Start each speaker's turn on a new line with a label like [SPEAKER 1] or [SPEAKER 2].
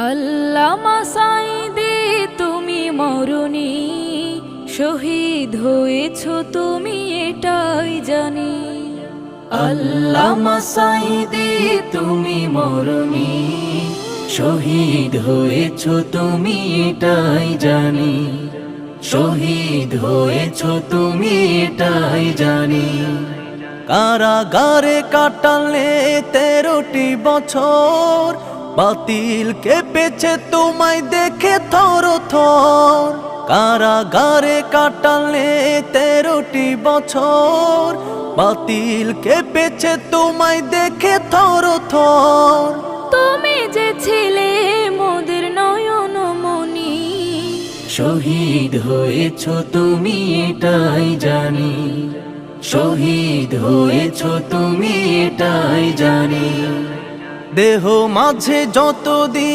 [SPEAKER 1] আল্লামা সাঈদী তুমি মরণি, শহীদ হয়েছ তুমি এটাই জানি। আল্লামা সাঈদী তুমি মরণি, শহীদ হয়েছ তুমি এটাই জানি। শহীদ হয়েছ তুমি এটাই জানি।
[SPEAKER 2] কারাগারে কাটালে 13টি বছর, বাতিল কেঁপেছে তোমায় দেখে থর থর। কারাগারে কাটালে 13টি বছর, বাতিল কেঁপেছে তোমায় দেখে থর থর।
[SPEAKER 1] তুমি যে ছিলে মোদের নয়ন মনি,
[SPEAKER 2] শহীদ হয়েছ তুমি এটাই জানি। শহীদ হয়েছ তুমি এটাই জানি। দেহ মাঝে যতদিন